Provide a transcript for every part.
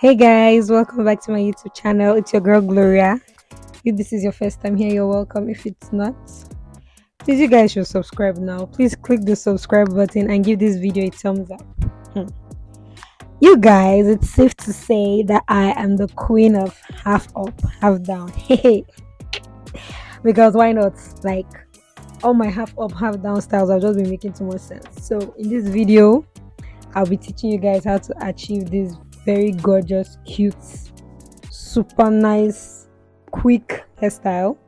Hey guys, welcome back to my YouTube channel. It's your girl Gloria. If this is your first time here, you're welcome. If it's not, please you guys should subscribe now. Please click the subscribe button and give this video a thumbs up. Hmm. You guys, it's safe to say that I am the queen of half up, half down. Hey, because why not? Like all my half up, half down styles have just been making too much sense. So in this video, I'll be teaching you guys how to achieve this very gorgeous, cute, super nice, quick hairstyle.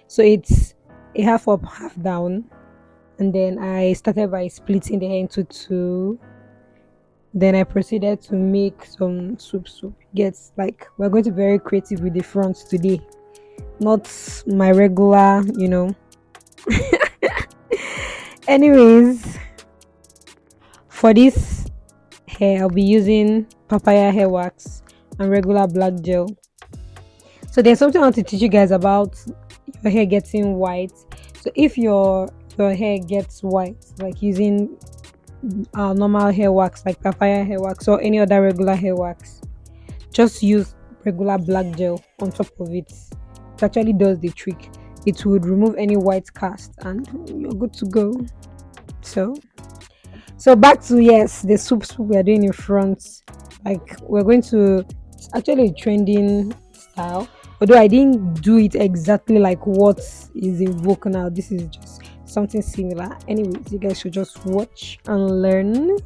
So it's a half up, half down, and then I started by splitting the hair into two. Then I proceeded to make some swoop. Gets like we're going to be very creative with the fronts today, not my regular, Anyways, for this hair, I'll be using Papaya Hair Wax and regular black gel. So there's something I want to teach you guys about your hair getting white. So if your hair gets white, like using normal hair wax like Papaya Hair Wax or any other regular hair wax, just use regular black gel on top of it. It actually does the trick. It would remove any white cast and you're good to go. So back to the swoop we are doing in front. Like we're going to, it's actually a trending style, although I didn't do it exactly like what is in vogue now. This is just something similar. Anyways, you guys should just watch and learn.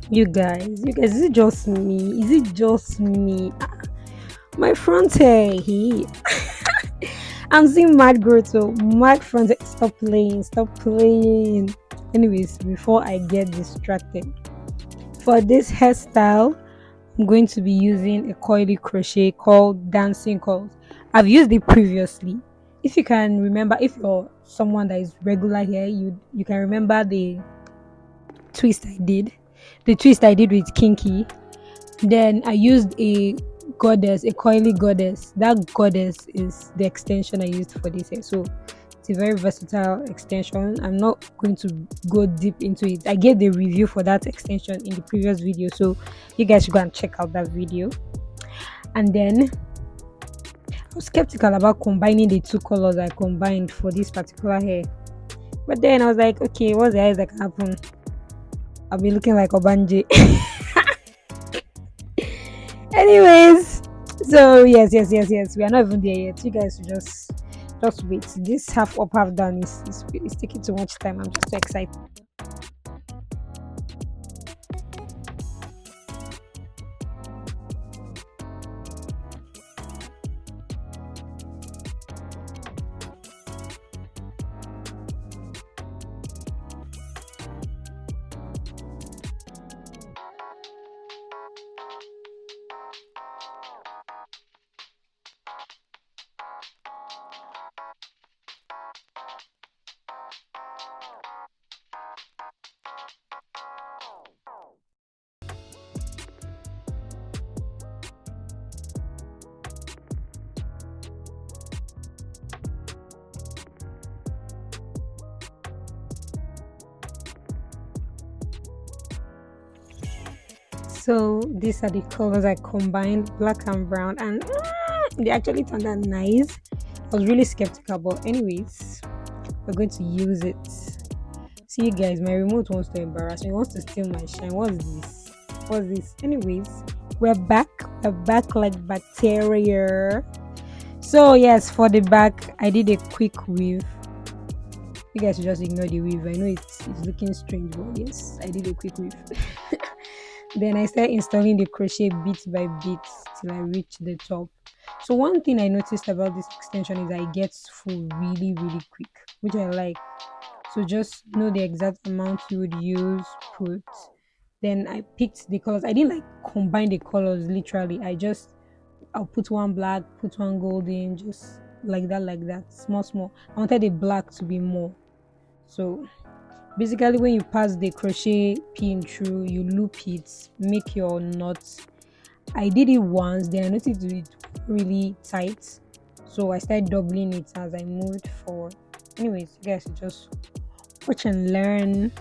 You guys, is it just me? Is it just me? My front hair, I'm seeing mad growth, so mad front hair. Stop playing. Anyways, before I get distracted, for this hairstyle, I'm going to be using a coily crochet called Dancing Curls. I've used it previously. If you can remember, if you're someone that is regular here, you can remember the twist I did with Kinky. Then I used a coily goddess. That goddess is the extension I used for this hair. So it's a very versatile extension. I'm not going to go deep into it. I gave the review for that extension in the previous video, so you guys should go and check out that video. And then I was skeptical about combining the two colors I combined for this particular hair, but then I was like, okay, what's the eyes that can happen? I'll be looking like Obanje. Anyways, so yes, we are not even there yet. You guys should just wait. This half up, half down is taking too much time. I'm just so excited. So these are the colors I combined, black and brown, and they actually turned out nice. I was really skeptical, but anyways, we're going to use it. See you guys, my remote wants to embarrass me, wants to steal my shine. What's this? Anyways, we're back like bacteria. So yes, for the back I did a quick weave. You guys should just ignore the weave. I know it's looking strange, but yes, I did a quick weave. Then I started installing the crochet bit by bit till I reach the top. So one thing I noticed about this extension is that it gets full really, really quick, which I like. So just know the exact amount you would use, put. Then I picked the colors. I didn't like combine the colors literally. I'll put one black, put one golden, just like that, small, small. I wanted the black to be more. So basically, when you pass the crochet pin through, you loop it, make your knots. I did it once, then I noticed it really tight, so I started doubling it as I moved forward. Anyways, you guys should just watch and learn.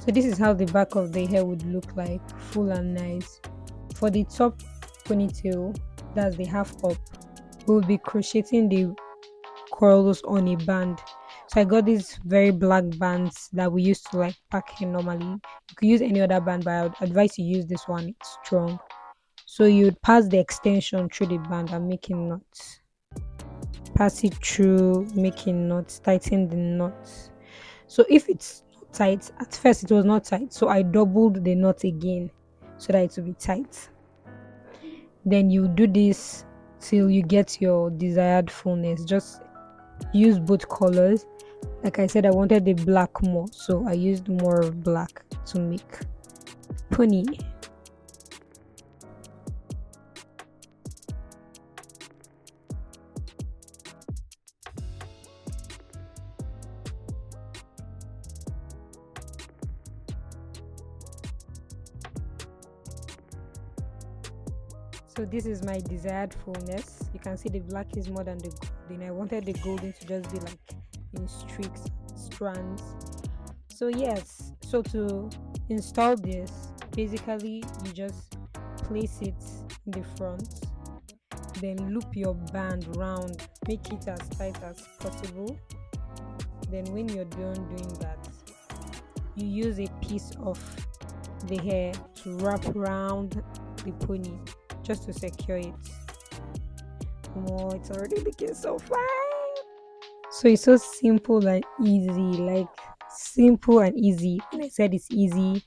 So this is how the back of the hair would look like, full and nice. For the top ponytail, that's the half up, we'll be crocheting the curls on a band. So I got these very black bands that we used to like pack hair normally. You could use any other band, but I would advise you use this one. It's strong. So you'd pass the extension through the band and making knots. Pass it through, making knots, tighten the knots. So if it's not tight, at first it was not tight, so I doubled the knot again so that it will be tight. Then you do this till you get your desired fullness. Just use both colors. Like I said, I wanted the black more, so I used more of black to make pony. So this is my desired fullness. You can see the black is more than the golden. I wanted the golden to just be like in streaks, strands. So yes, so to install this, basically you just place it in the front, then loop your band round, make it as tight as possible. Then when you're done doing that, you use a piece of the hair to wrap around the pony just to secure it. Oh, it's already looking so fine. So it's so simple and easy, like simple and easy. When I said it's easy,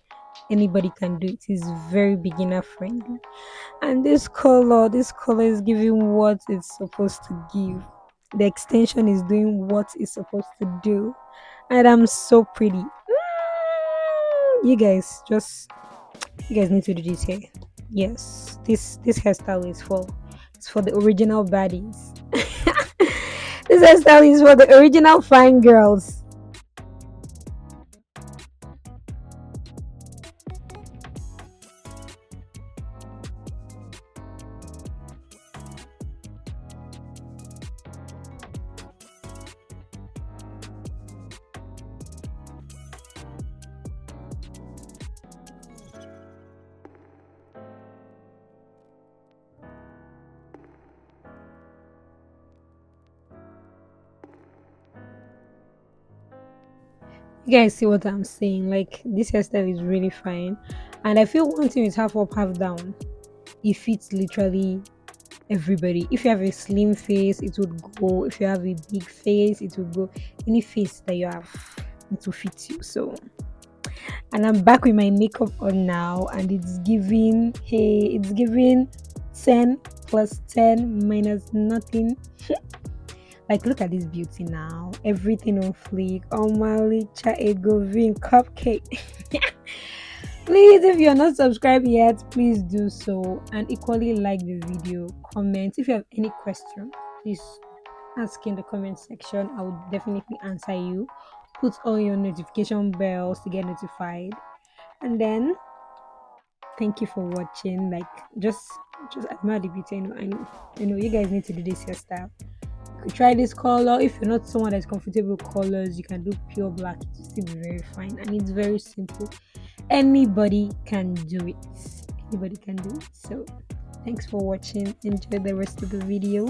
anybody can do it. It's very beginner friendly. And this color is giving what it's supposed to give. The extension is doing what it's supposed to do. And I'm so pretty. You guys need to do this hair. Yes, this hairstyle is for the original baddies. This hairstyle is for the original fine girls. You guys see what I'm saying? Like this hairstyle is really fine, and I feel one thing is half up, half down. It fits literally everybody. If you have a slim face, it would go. If you have a big face, it would go. Any face that you have, it will fit you. So, and I'm back with my makeup on now, and it's giving. Hey, it's giving 10 plus 10 minus nothing. Like, look at this beauty now. Everything on fleek. Oh my licha egovin cupcake. Please, if you're not subscribed yet, please do so. And equally like the video. Comment. If you have any question, please ask in the comment section. I will definitely answer you. Put on your notification bells to get notified. And then, thank you for watching. Like, just admire the beauty. I know you guys need to do this hairstyle. You could try this color. If you're not someone that's comfortable with colors, you can do pure black. It will still be very fine, and it's very simple. Anybody can do it. Anybody can do it. So thanks for watching. Enjoy the rest of the video.